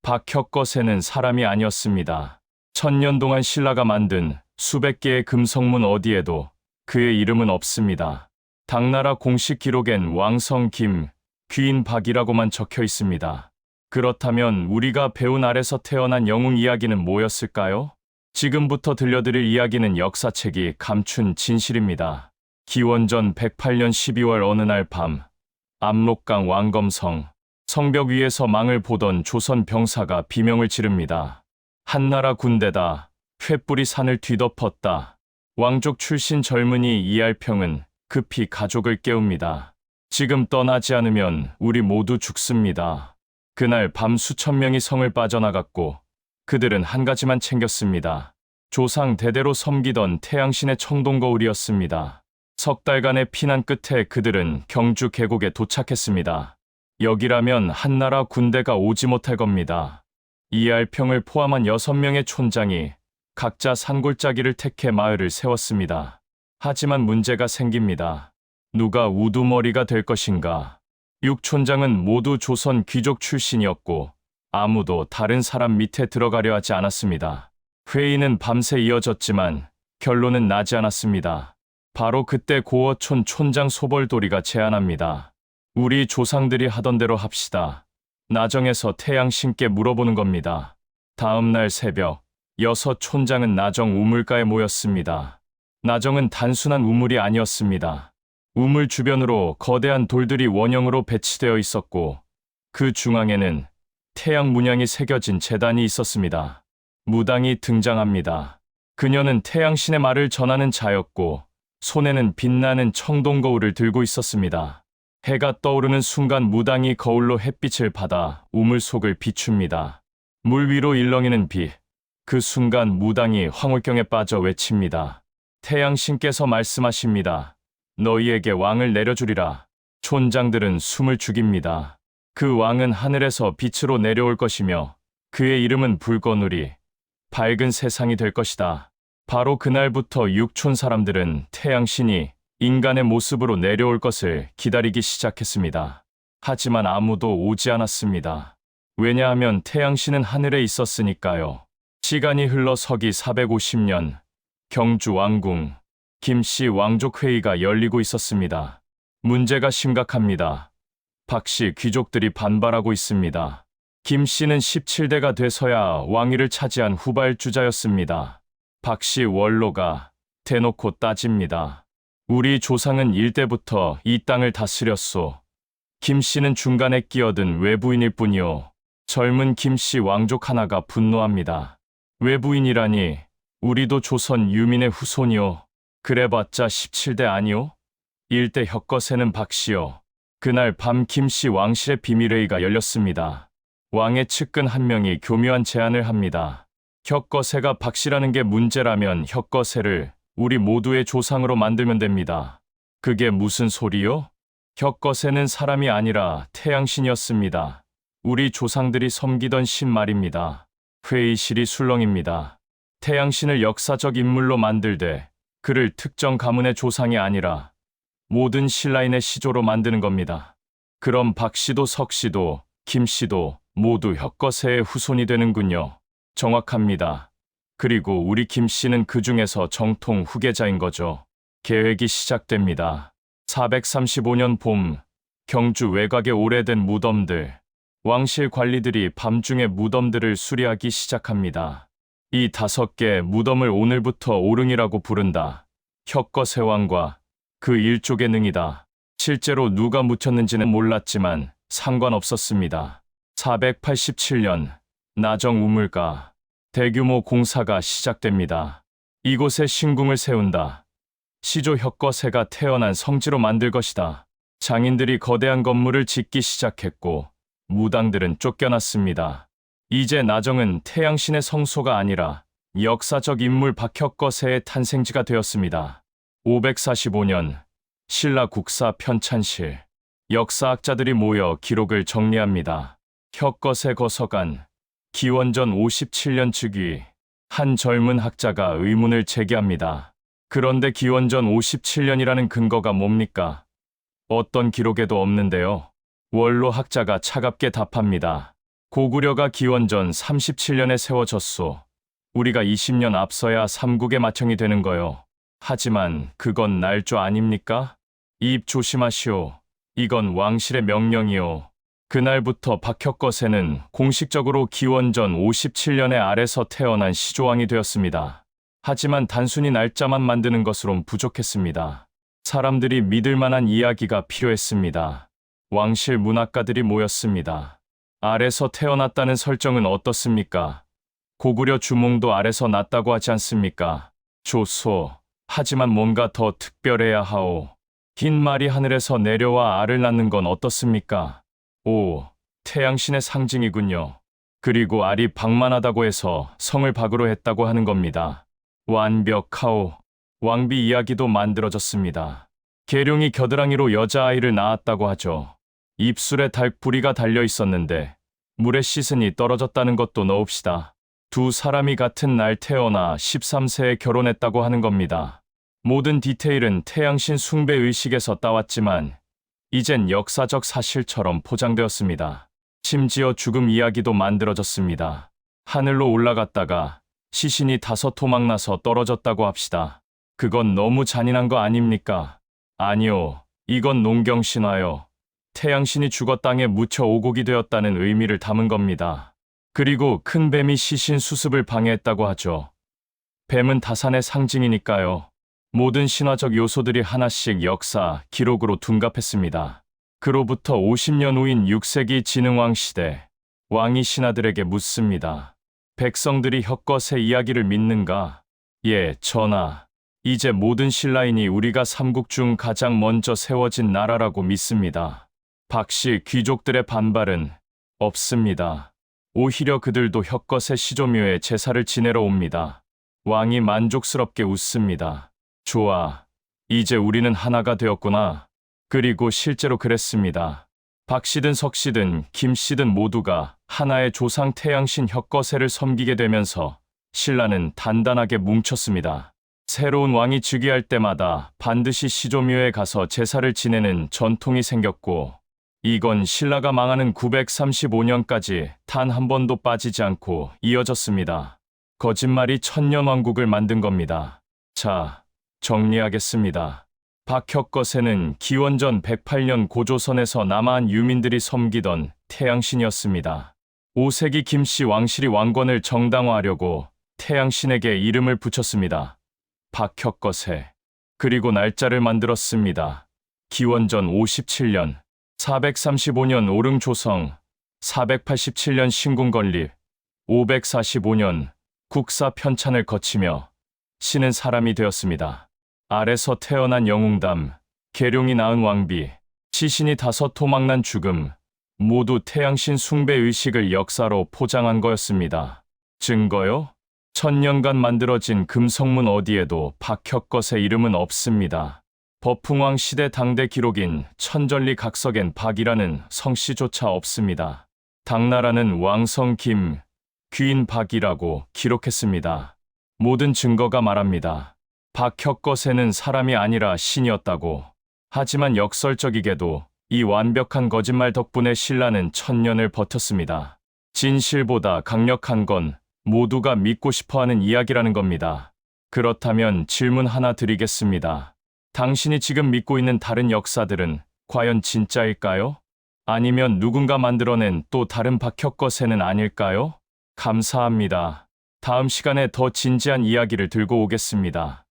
박혁거세는 사람이 아니었습니다. 천년 동안 신라가 만든 수백 개의 금성문 어디에도 그의 이름은 없습니다. 당나라 공식 기록엔 왕성 김, 귀인 박이라고만 적혀 있습니다. 그렇다면 우리가 배운 아래서 태어난 영웅 이야기는 뭐였을까요? 지금부터 들려드릴 이야기는 역사책이 감춘 진실입니다. 기원전 108년 12월 어느 날 밤, 압록강 왕검성, 성벽 위에서 망을 보던 조선 병사가 비명을 지릅니다. 한나라 군대다. 횃불이 산을 뒤덮었다. 왕족 출신 젊은이 이알평은 급히 가족을 깨웁니다. 지금 떠나지 않으면 우리 모두 죽습니다. 그날 밤 수천 명이 성을 빠져나갔고 그들은 한 가지만 챙겼습니다. 조상 대대로 섬기던 태양신의 청동거울이었습니다. 석 달간의 피난 끝에 그들은 경주 계곡에 도착했습니다. 여기라면 한나라 군대가 오지 못할 겁니다. 이알평을 포함한 6명의 촌장이 각자 산골짜기를 택해 마을을 세웠습니다. 하지만 문제가 생깁니다. 누가 우두머리가 될 것인가? 6촌장은 모두 조선 귀족 출신이었고 아무도 다른 사람 밑에 들어가려 하지 않았습니다. 회의는 밤새 이어졌지만 결론은 나지 않았습니다. 바로 그때 고어촌 촌장 소벌도리가 제안합니다. 우리 조상들이 하던 대로 합시다. 나정에서 태양신께 물어보는 겁니다. 다음 날 새벽, 6촌장은 나정 우물가에 모였습니다. 나정은 단순한 우물이 아니었습니다. 우물 주변으로 거대한 돌들이 원형으로 배치되어 있었고 그 중앙에는 태양 문양이 새겨진 제단이 있었습니다. 무당이 등장합니다. 그녀는 태양신의 말을 전하는 자였고 손에는 빛나는 청동거울을 들고 있었습니다. 해가 떠오르는 순간 무당이 거울로 햇빛을 받아 우물 속을 비춥니다. 물 위로 일렁이는 빛. 그 순간 무당이 황홀경에 빠져 외칩니다. 태양신께서 말씀하십니다. 너희에게 왕을 내려주리라. 촌장들은 숨을 죽입니다. 그 왕은 하늘에서 빛으로 내려올 것이며 그의 이름은 불거누리, 밝은 세상이 될 것이다. 바로 그날부터 육촌 사람들은 태양신이 인간의 모습으로 내려올 것을 기다리기 시작했습니다. 하지만 아무도 오지 않았습니다. 왜냐하면 태양신은 하늘에 있었으니까요. 시간이 흘러 서기 450년, 경주 왕궁, 김씨 왕족회의가 열리고 있었습니다. 문제가 심각합니다. 박씨 귀족들이 반발하고 있습니다. 김씨는 17대가 돼서야 왕위를 차지한 후발주자였습니다. 박씨 원로가 대놓고 따집니다. 우리 조상은 일대부터 이 땅을 다스렸소. 김씨는 중간에 끼어든 외부인일 뿐이오. 젊은 김씨 왕족 하나가 분노합니다. 외부인이라니 우리도 조선 유민의 후손이오. 그래봤자 17대 아니오? 일대 혁거세는 박씨오. 그날 밤 김씨 왕실의 비밀회의가 열렸습니다. 왕의 측근 한 명이 교묘한 제안을 합니다. 혁거세가 박씨라는 게 문제라면 혁거세를 우리 모두의 조상으로 만들면 됩니다. 그게 무슨 소리요? 혁거세는 사람이 아니라 태양신이었습니다. 우리 조상들이 섬기던 신 말입니다. 회의실이 술렁입니다. 태양신을 역사적 인물로 만들되 그를 특정 가문의 조상이 아니라 모든 신라인의 시조로 만드는 겁니다. 그럼 박씨도 석씨도 김씨도 모두 혁거세의 후손이 되는군요. 정확합니다. 그리고 우리 김씨는 그 중에서 정통 후계자인 거죠. 계획이 시작됩니다. 435년 봄, 경주 외곽의 오래된 무덤들, 왕실 관리들이 밤중에 무덤들을 수리하기 시작합니다. 이 5개 무덤을 오늘부터 오릉이라고 부른다. 혁거세 왕과 그 일족의 능이다. 실제로 누가 묻혔는지는 몰랐지만 상관없었습니다. 487년, 나정 우물가. 대규모 공사가 시작됩니다. 이곳에 신궁을 세운다. 시조 혁거세가 태어난 성지로 만들 것이다. 장인들이 거대한 건물을 짓기 시작했고 무당들은 쫓겨났습니다. 이제 나정은 태양신의 성소가 아니라 역사적 인물 박혁거세의 탄생지가 되었습니다. 545년 신라 국사 편찬실. 역사학자들이 모여 기록을 정리합니다. 혁거세 거서관. 기원전 57년 즉위. 한 젊은 학자가 의문을 제기합니다. 그런데 기원전 57년이라는 근거가 뭡니까? 어떤 기록에도 없는데요. 원로 학자가 차갑게 답합니다. 고구려가 기원전 37년에 세워졌소. 우리가 20년 앞서야 삼국의 맏형이 되는 거요. 하지만 그건 날조 아닙니까? 입 조심하시오. 이건 왕실의 명령이오. 그날부터 박혁거세는 공식적으로 기원전 57년에 아래서 태어난 시조왕이 되었습니다. 하지만 단순히 날짜만 만드는 것으론 부족했습니다. 사람들이 믿을 만한 이야기가 필요했습니다. 왕실 문학가들이 모였습니다. 아래서 태어났다는 설정은 어떻습니까? 고구려 주몽도 아래서 났다고 하지 않습니까? 좋소. 하지만 뭔가 더 특별해야 하오. 흰 말이 하늘에서 내려와 알을 낳는 건 어떻습니까? 오, 태양신의 상징이군요. 그리고 알이 방만하다고 해서 성을 박으로 했다고 하는 겁니다. 완벽하오. 왕비 이야기도 만들어졌습니다. 계룡이 겨드랑이로 여자아이를 낳았다고 하죠. 입술에 닭부리가 달려 있었는데 물에 씻으니 떨어졌다는 것도 넣읍시다. 두 사람이 같은 날 태어나 13세에 결혼했다고 하는 겁니다. 모든 디테일은 태양신 숭배 의식에서 따왔지만 이젠 역사적 사실처럼 포장되었습니다. 심지어 죽음 이야기도 만들어졌습니다. 하늘로 올라갔다가 시신이 5토막 나서 떨어졌다고 합시다. 그건 너무 잔인한 거 아닙니까? 아니요. 이건 농경신화요. 태양신이 죽어 땅에 묻혀 오곡이 되었다는 의미를 담은 겁니다. 그리고 큰 뱀이 시신 수습을 방해했다고 하죠. 뱀은 다산의 상징이니까요. 모든 신화적 요소들이 하나씩 역사, 기록으로 둔갑했습니다. 그로부터 50년 후인 6세기 진흥왕 시대, 왕이 신하들에게 묻습니다. 백성들이 혁거세 이야기를 믿는가? 예, 전하. 이제 모든 신라인이 우리가 삼국 중 가장 먼저 세워진 나라라고 믿습니다. 박씨 귀족들의 반발은 없습니다. 오히려 그들도 혁거세 시조묘에 제사를 지내러 옵니다. 왕이 만족스럽게 웃습니다. 좋아. 이제 우리는 하나가 되었구나. 그리고 실제로 그랬습니다. 박씨든 석씨든 김씨든 모두가 하나의 조상 태양신 혁거세를 섬기게 되면서 신라는 단단하게 뭉쳤습니다. 새로운 왕이 즉위할 때마다 반드시 시조묘에 가서 제사를 지내는 전통이 생겼고, 이건 신라가 망하는 935년까지 단 한 번도 빠지지 않고 이어졌습니다. 거짓말이 천년왕국을 만든 겁니다. 자, 정리하겠습니다. 박혁거세는 기원전 108년 고조선에서 남한 유민들이 섬기던 태양신이었습니다. 5세기 김씨 왕실이 왕권을 정당화하려고 태양신에게 이름을 붙였습니다. 박혁거세. 그리고 날짜를 만들었습니다. 기원전 57년, 435년 오릉조성, 487년 신궁건립, 545년 국사 편찬을 거치며 신은 사람이 되었습니다. 아래서 태어난 영웅담, 계룡이 낳은 왕비, 시신이 5토막난 죽음, 모두 태양신 숭배 의식을 역사로 포장한 거였습니다. 증거요? 1000년간 만들어진 금성문 어디에도 박혁거세 이름은 없습니다. 버풍왕 시대 당대 기록인 천전리 각석엔 박이라는 성씨조차 없습니다. 당나라는 왕성 김, 귀인 박이라고 기록했습니다. 모든 증거가 말합니다. 박혁거세는 사람이 아니라 신이었다고. 하지만 역설적이게도 이 완벽한 거짓말 덕분에 신라는 1000년을 버텼습니다. 진실보다 강력한 건 모두가 믿고 싶어하는 이야기라는 겁니다. 그렇다면 질문 하나 드리겠습니다. 당신이 지금 믿고 있는 다른 역사들은 과연 진짜일까요? 아니면 누군가 만들어낸 또 다른 박혁거세는 아닐까요? 감사합니다. 다음 시간에 더 진지한 이야기를 들고 오겠습니다.